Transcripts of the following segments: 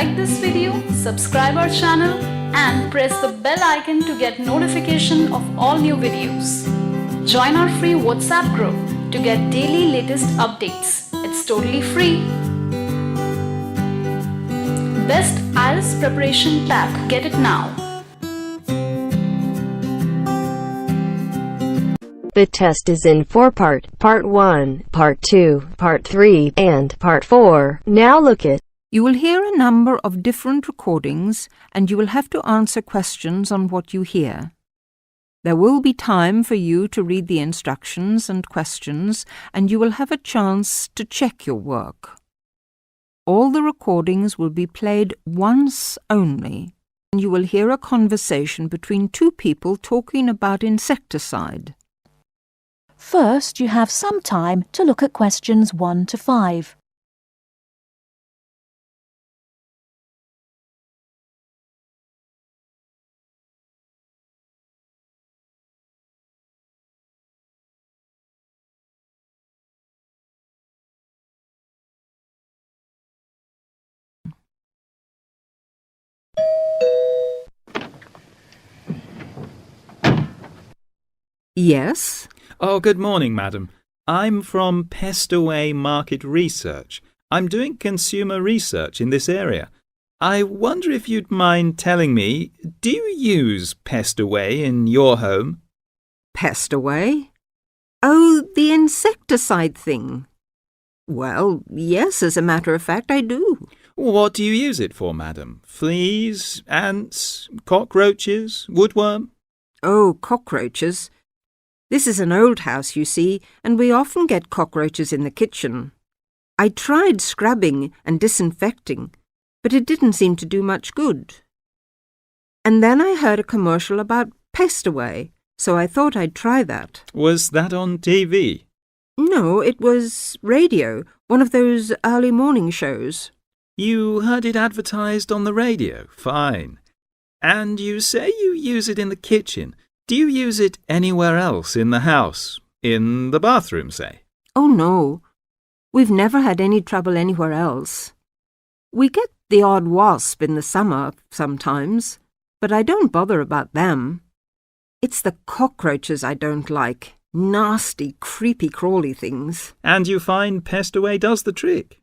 like this video, subscribe our channel and press the bell icon to get notification of all new videos. Join our free WhatsApp group to get daily latest updates. It's totally free. Best Ielts Preparation Pack. Get it now. The test is in 4-part, Part 1, Part 2, Part 3, and Part 4. Now look at. You will hear a number of different recordings and you will have to answer questions on what you hear. There will be time for you to read the instructions and questions and you will have a chance to check your work. All the recordings will be played once only and you will hear a conversation between two people talking about insecticide. First, you have some time to look at questions 1 to 5. Yes? Oh, good morning, madam. I'm from Pestaway Market Research. I'm doing consumer research in this area. I wonder if you'd mind telling me, do you use Pestaway in your home? Pestaway? Oh, the insecticide thing. Well, yes, as a matter of fact, I do. What do you use it for, madam? Fleas, ants, cockroaches, woodworm? Oh, cockroaches. This is an old house, you see, and we often get cockroaches in the kitchen. I tried scrubbing and disinfecting, but it didn't seem to do much good. And then I heard a commercial about Pestaway, so I thought I'd try that. Was that on TV? No, it was radio, one of those early morning shows. You heard it advertised on the radio? Fine. And you say you use it in the kitchen. Do you use it anywhere else in the house? In the bathroom, say? Oh, no. We've never had any trouble anywhere else. We get the odd wasp in the summer sometimes, but I don't bother about them. It's the cockroaches I don't like. Nasty, creepy, crawly things. And you find Pestaway does the trick?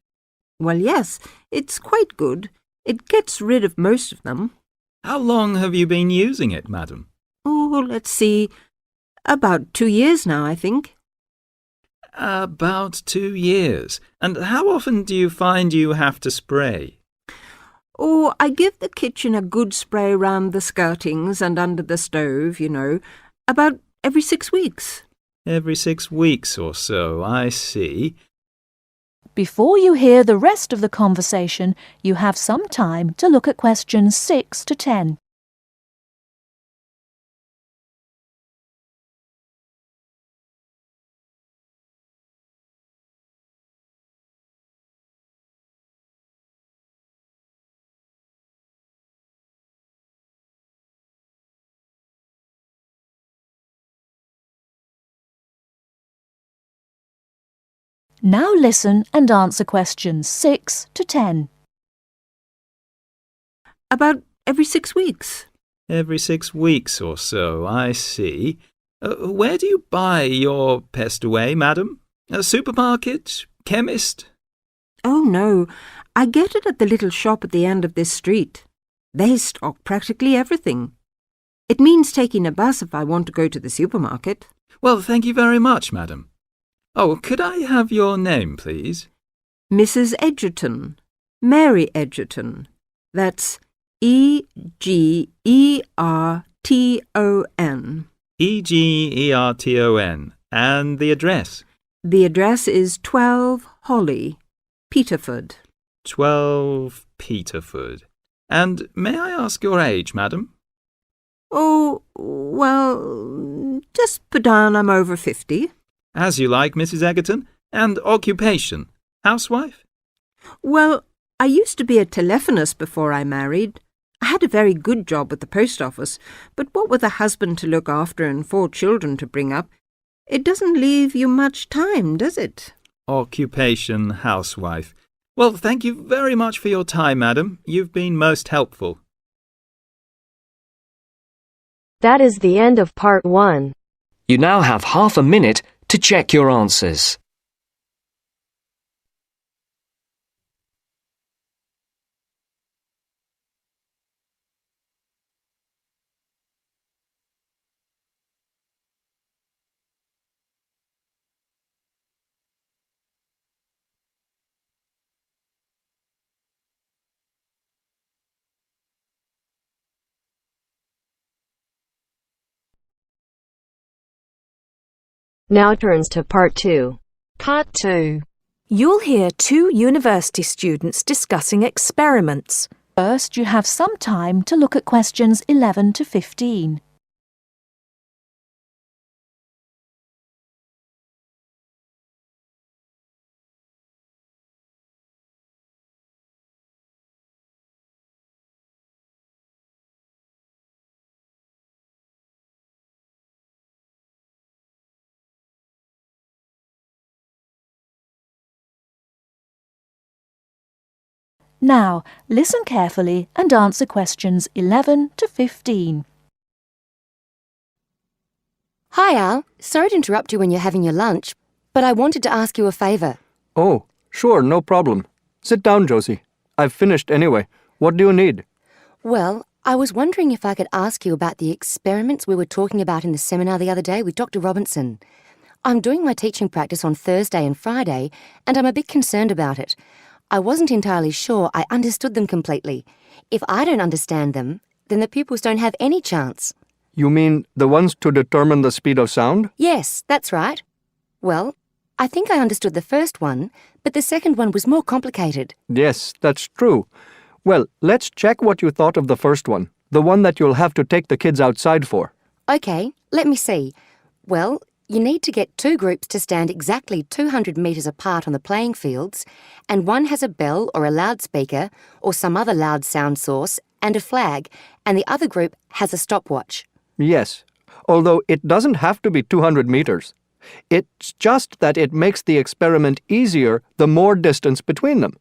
Well, yes, it's quite good. It gets rid of most of them. How long have you been using it, madam? Oh, let's see. About 2 years now, I think. About 2 years. And how often do you find you have to spray? Oh, I give the kitchen a good spray round the skirtings and under the stove, you know, about every 6 weeks. Every 6 weeks or so, I see. Before you hear the rest of the conversation, you have some time to look at questions 6 to 10. Now listen and answer questions 6 to 10. About every 6 weeks. Every 6 weeks or so, I see. Where do you buy your Pestaway, madam? A supermarket? Chemist? Oh, no. I get it at the little shop at the end of this street. They stock practically everything. It means taking a bus if I want to go to the supermarket. Well, thank you very much, madam. Oh, could I have your name, please? Mrs. Edgerton. Mary Edgerton. That's Egerton. Egerton. And the address? The address is 12 Holly, Peterford. 12 Peterford. And may I ask your age, madam? Oh, well, just put down I'm over 50. As you like, Mrs. Egerton. And occupation? Housewife? Well, I used to be a telephonist before I married. I had a very good job at the post office, but what with a husband to look after and 4 children to bring up, it doesn't leave you much time, does it? Occupation, housewife. Well, thank you very much for your time, madam. You've been most helpful. That is the end of part 1. You now have half a minute to check your answers. Now turns to part 2. Part 2. You'll hear 2 university students discussing experiments. First, you have some time to look at questions 11 to 15. Now, listen carefully and answer questions 11 to 15. Hi, Al. Sorry to interrupt you when you're having your lunch, but I wanted to ask you a favour. Oh, sure, no problem. Sit down, Josie. I've finished anyway. What do you need? Well, I was wondering if I could ask you about the experiments we were talking about in the seminar the other day with Dr. Robinson. I'm doing my teaching practice on Thursday and Friday, and I'm a bit concerned about it. I wasn't entirely sure I understood them completely. If I don't understand them, then the pupils don't have any chance. You mean the ones to determine the speed of sound? Yes, that's right. Well, I think I understood the first one, but the second one was more complicated. Yes, that's true. Well, let's check what you thought of the first one, the one that you'll have to take the kids outside for. OK, let me see. Well, you need to get 2 groups to stand exactly 200 metres apart on the playing fields, and one has a bell or a loudspeaker or some other loud sound source and a flag, and the other group has a stopwatch. Yes, although it doesn't have to be 200 meters. It's just that it makes the experiment easier the more distance between them.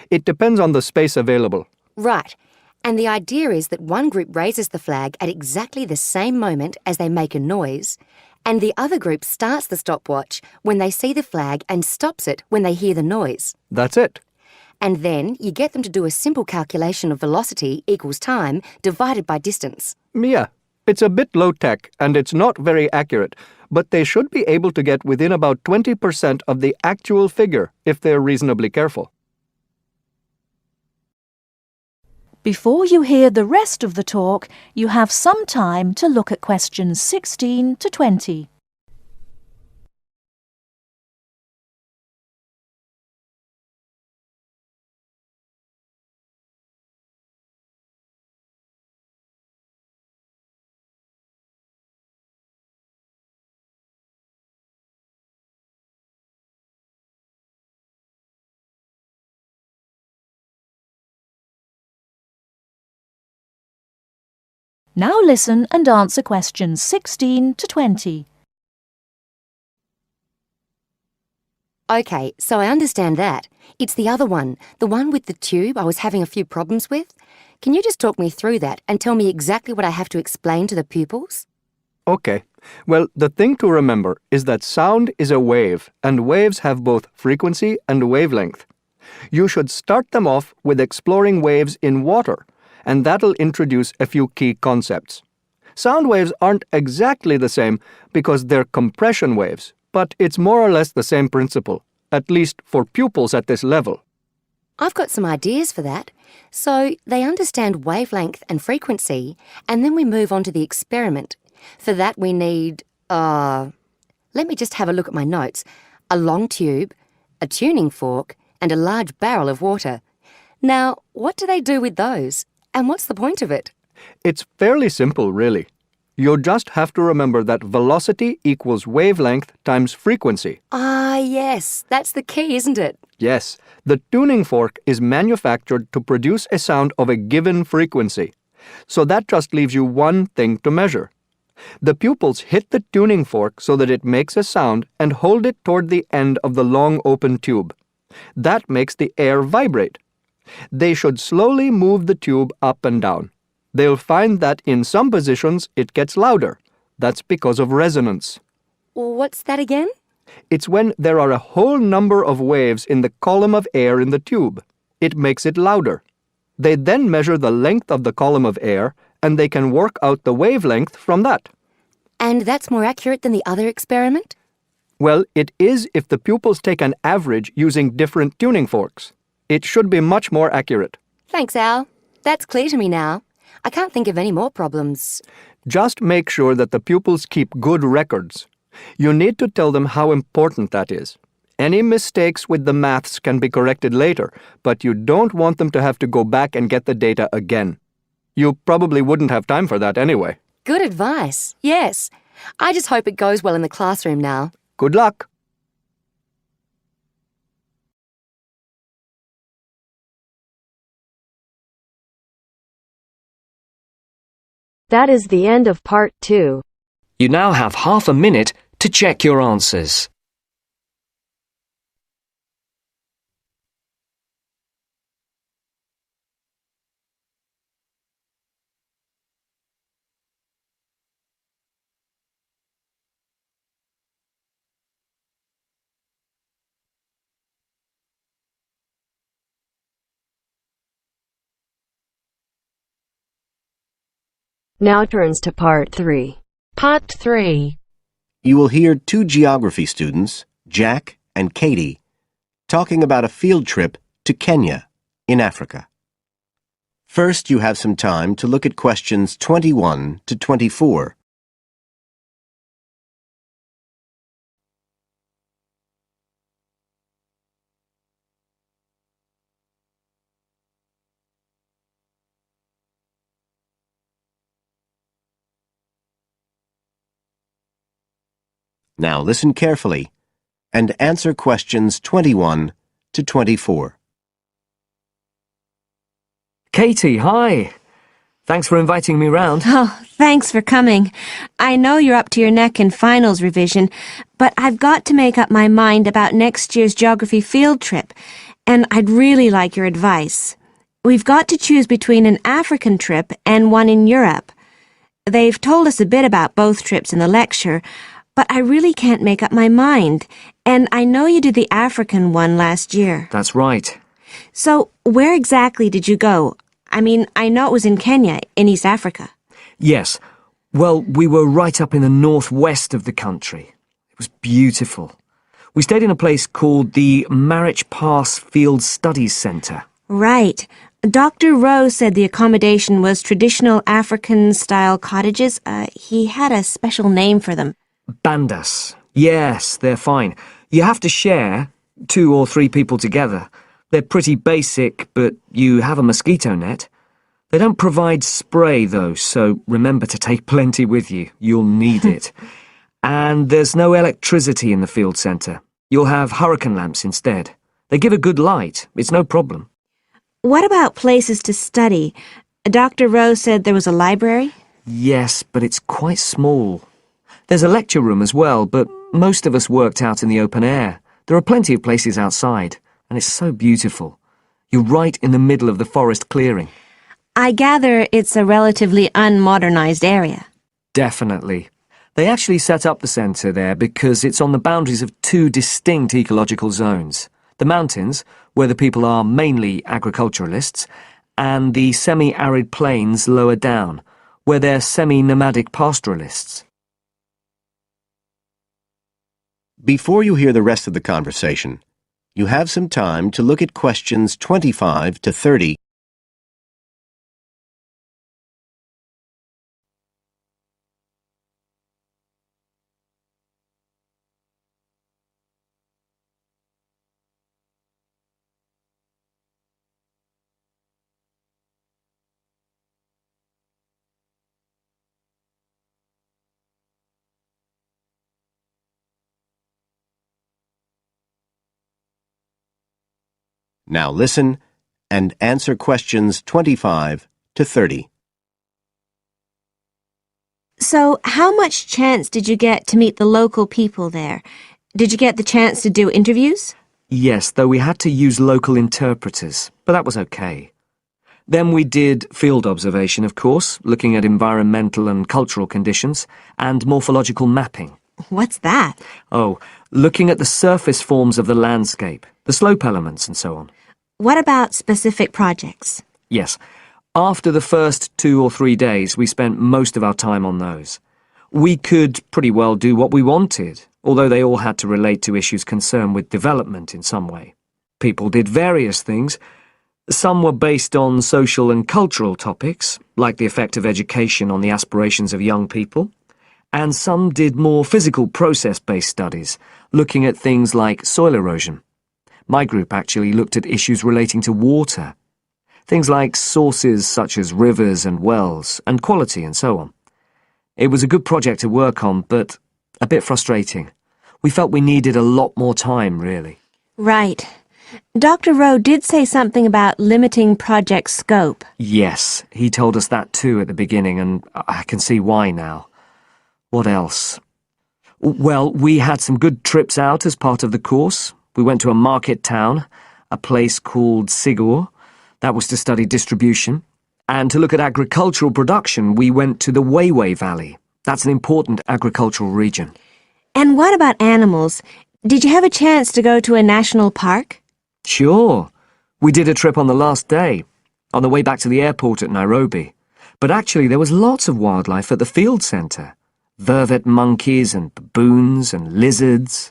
It depends on the space available. Right. And the idea is that one group raises the flag at exactly the same moment as they make a noise, and the other group starts the stopwatch when they see the flag and stops it when they hear the noise. That's it. And then you get them to do a simple calculation of velocity equals time divided by distance. Yeah, it's a bit low-tech and it's not very accurate, but they should be able to get within about 20% of the actual figure if they're reasonably careful. Before you hear the rest of the talk, you have some time to look at questions 16 to 20. Now listen and answer questions 16 to 20. OK, so I understand that. It's the other one, the one with the tube I was having a few problems with. Can you just talk me through that and tell me exactly what I have to explain to the pupils? Okay. Well, the thing to remember is that sound is a wave, and waves have both frequency and wavelength. You should start them off with exploring waves in water, and that'll introduce a few key concepts. Sound waves aren't exactly the same because they're compression waves, but it's more or less the same principle, at least for pupils at this level. I've got some ideas for that. So they understand wavelength and frequency, and then we move on to the experiment. For that we need, let me just have a look at my notes. A long tube, a tuning fork, and a large barrel of water. Now, what do they do with those? And what's the point of it? It's fairly simple, really. You just have to remember that velocity equals wavelength times frequency. Ah, yes, that's the key, isn't it? Yes, the tuning fork is manufactured to produce a sound of a given frequency. So that just leaves you one thing to measure. The pupils hit the tuning fork so that it makes a sound and hold it toward the end of the long open tube. That makes the air vibrate. They should slowly move the tube up and down. They'll find that in some positions it gets louder. That's because of resonance. What's that again? It's when there are a whole number of waves in the column of air in the tube. It makes it louder. They then measure the length of the column of air, and they can work out the wavelength from that. And that's more accurate than the other experiment? Well, it is if the pupils take an average using different tuning forks. It should be much more accurate. Thanks, Al. That's clear to me now. I can't think of any more problems. Just make sure that the pupils keep good records. You need to tell them how important that is. Any mistakes with the maths can be corrected later, but you don't want them to have to go back and get the data again. You probably wouldn't have time for that anyway. Good advice. Yes. I just hope it goes well in the classroom now. Good luck. That is the end of part 2. You now have half a minute to check your answers. Now turns to part 3. Part 3. You will hear two geography students, Jack and Katie, talking about a field trip to Kenya in Africa. First, you have some time to look at questions 21 to 24. Now listen carefully and answer questions 21 to 24. Katie, hi. Thanks for inviting me round. Oh, thanks for coming. I know you're up to your neck in finals revision, but I've got to make up my mind about next year's geography field trip, and I'd really like your advice. We've got to choose between an African trip and one in Europe. They've told us a bit about both trips in the lecture, but I really can't make up my mind, and I know you did the African one last year. That's right. So, where exactly did you go? I mean, I know it was in Kenya, in East Africa. Yes. Well, we were right up in the northwest of the country. It was beautiful. We stayed in a place called the Marich Pass Field Studies Centre. Right. Dr. Rose said the accommodation was traditional African-style cottages. He had a special name for them. Bandas. Yes, they're fine. You have to share, 2 or 3 people together. They're pretty basic, but you have a mosquito net. They don't provide spray, though, so remember to take plenty with you. You'll need it. And there's no electricity in the field centre. You'll have hurricane lamps instead. They give a good light. It's no problem. What about places to study? Dr. Rose said there was a library? Yes, but it's quite small. There's a lecture room as well, but most of us worked out in the open air. There are plenty of places outside, and it's so beautiful. You're right in the middle of the forest clearing. I gather it's a relatively unmodernized area. Definitely. They actually set up the centre there because it's on the boundaries of 2 distinct ecological zones. The mountains, where the people are mainly agriculturalists, and the semi-arid plains lower down, where they're semi-nomadic pastoralists. Before you hear the rest of the conversation, you have some time to look at questions 25 to 30. Now listen and answer questions 25 to 30. So, how much chance did you get to meet the local people there? Did you get the chance to do interviews? Yes, though we had to use local interpreters, but that was okay. Then we did field observation, of course, looking at environmental and cultural conditions, and morphological mapping. What's that? Oh, looking at the surface forms of the landscape, the slope elements and so on. What about specific projects? Yes, after the first 2 or 3 days, we spent most of our time on those. We could pretty well do what we wanted, although they all had to relate to issues concerned with development in some way. People did various things. Some were based on social and cultural topics, like the effect of education on the aspirations of young people, and some did more physical process-based studies, looking at things like soil erosion. My group actually looked at issues relating to water, things like sources such as rivers and wells, and quality and so on. It was a good project to work on, but a bit frustrating. We felt we needed a lot more time, really. Right. Dr. Rowe did say something about limiting project scope. Yes, he told us that too at the beginning, and I can see why now. What else? Well, we had some good trips out as part of the course. We went to a market town, a place called Sigur. That was to study distribution. And to look at agricultural production, we went to the Weiwei Valley. That's an important agricultural region. And what about animals? Did you have a chance to go to a national park? Sure. We did a trip on the last day, on the way back to the airport at Nairobi. But actually there was lots of wildlife at the field centre. Vervet monkeys and baboons and lizards.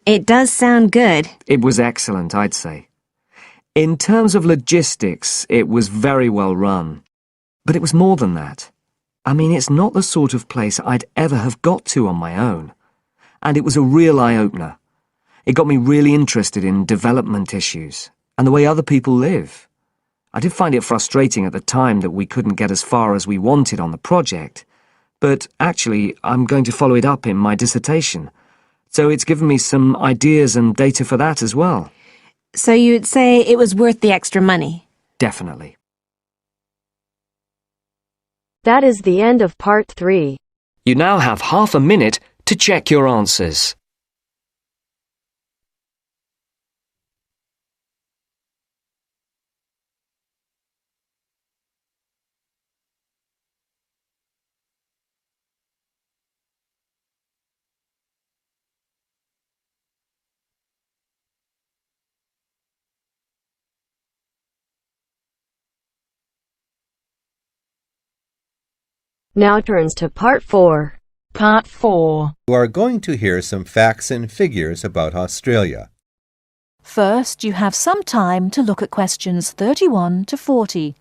It does sound good. It was excellent, I'd say. In terms of logistics, it was very well run. But it was more than that. I mean, it's not the sort of place I'd ever have got to on my own. And it was a real eye-opener. It got me really interested in development issues and the way other people live. I did find it frustrating at the time that we couldn't get as far as we wanted on the project, but actually I'm going to follow it up in my dissertation, so it's given me some ideas and data for that as well. So you'd say it was worth the extra money? Definitely. That is the end of part 3. You now have half a minute to check your answers. Now turns to part 4. Part 4. You are going to hear some facts and figures about Australia. First, you have some time to look at questions 31 to 40.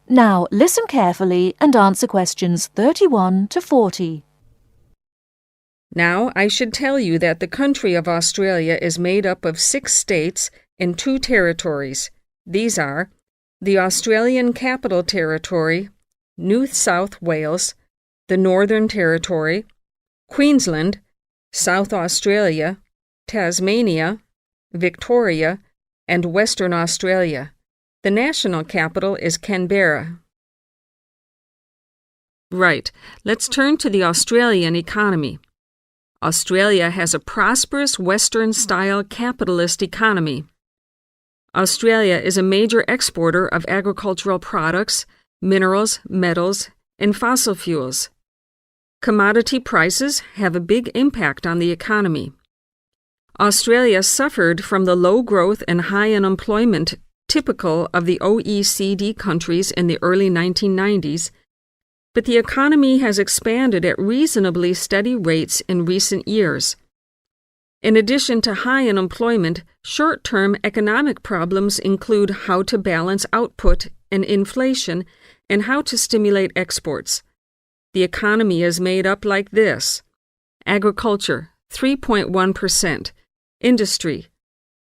Now, listen carefully and answer questions 31 to 40. Now, I should tell you that the country of Australia is made up of 6 states and 2 territories. These are the Australian Capital Territory, New South Wales, the Northern Territory, Queensland, South Australia, Tasmania, Victoria, and Western Australia. The national capital is Canberra. Right, let's turn to the Australian economy. Australia has a prosperous Western-style capitalist economy. Australia is a major exporter of agricultural products, minerals, metals, and fossil fuels. Commodity prices have a big impact on the economy. Australia suffered from the low growth and high unemployment typical of the OECD countries in the early 1990s, but the economy has expanded at reasonably steady rates in recent years. In addition to high unemployment, short-term economic problems include how to balance output and inflation and how to stimulate exports. The economy is made up like this: agriculture, 3.1%, industry,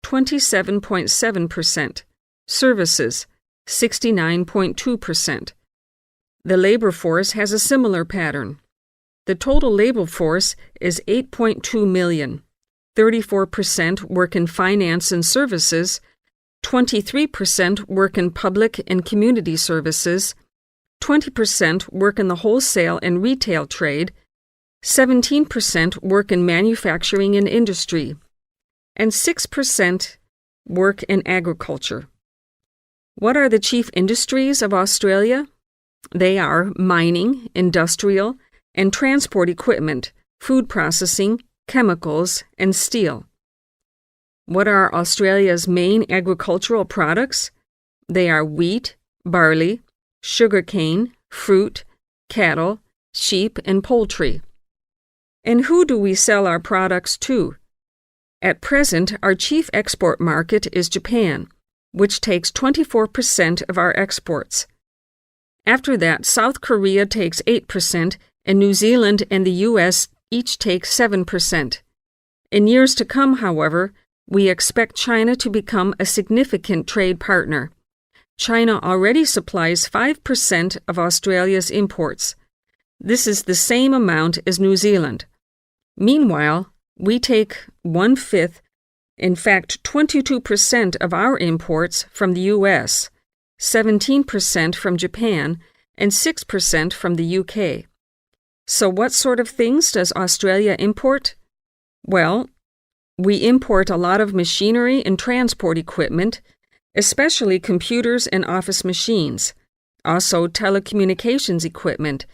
27.7%, services, 69.2%. The labor force has a similar pattern. The total labor force is 8.2 million. 34% work in finance and services, 23% work in public and community services, 20% work in the wholesale and retail trade, 17% work in manufacturing and industry, and 6% work in agriculture. What are the chief industries of Australia? They are mining, industrial, and transport equipment, food processing, chemicals, and steel. What are Australia's main agricultural products? They are wheat, barley, sugarcane, fruit, cattle, sheep, and poultry. And who do we sell our products to? At present, our chief export market is Japan, which takes 24% of our exports. After that, South Korea takes 8%, and New Zealand and the U.S. each take 7%. In years to come, however, we expect China to become a significant trade partner. China already supplies 5% of Australia's imports. This is the same amount as New Zealand. Meanwhile, we take 1/5, in fact 22% of our imports from the U.S., 17% from Japan, and 6% from the UK. So what sort of things does Australia import? Well, we import a lot of machinery and transport equipment, especially computers and office machines, also telecommunications equipment,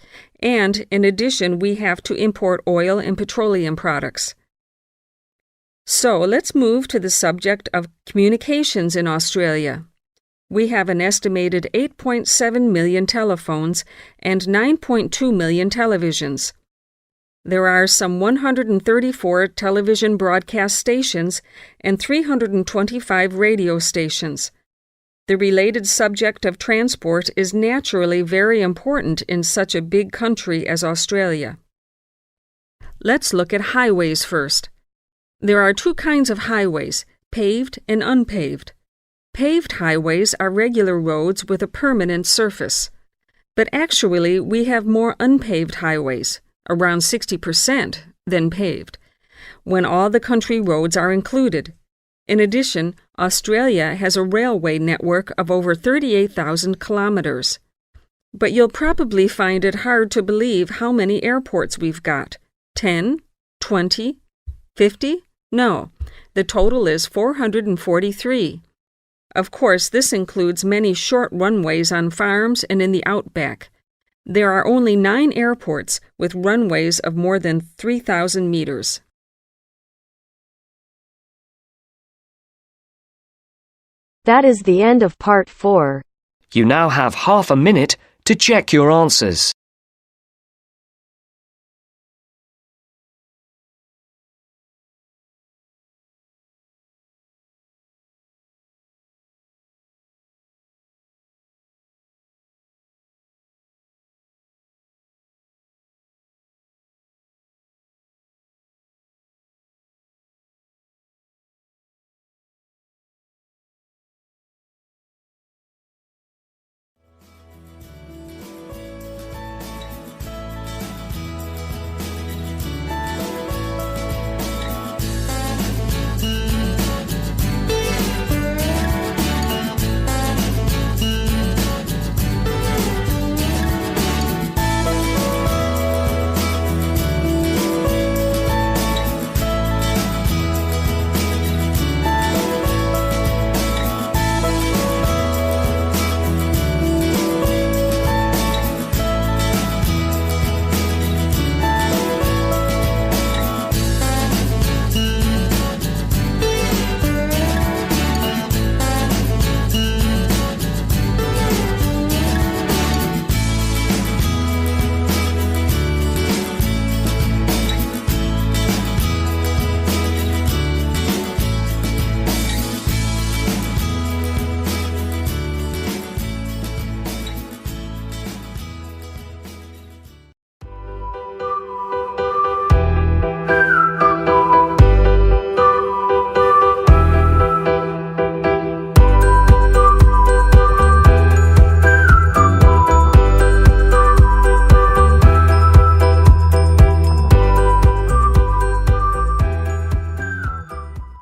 and in addition we have to import oil and petroleum products. So let's move to the subject of communications in Australia. We have an estimated 8.7 million telephones and 9.2 million televisions. There are some 134 television broadcast stations and 325 radio stations. The related subject of transport is naturally very important in such a big country as Australia. Let's look at highways first. There are two kinds of highways, paved and unpaved. Paved highways are regular roads with a permanent surface. But actually, we have more unpaved highways, around 60%, than paved, when all the country roads are included. In addition, Australia has a railway network of over 38,000 kilometers. But you'll probably find it hard to believe how many airports we've got. 10? 20? 50? No, the total is 443. Of course, this includes many short runways on farms and in the outback. There are only 9 airports with runways of more than 3,000 meters. That is the end of part 4. You now have half a minute to check your answers.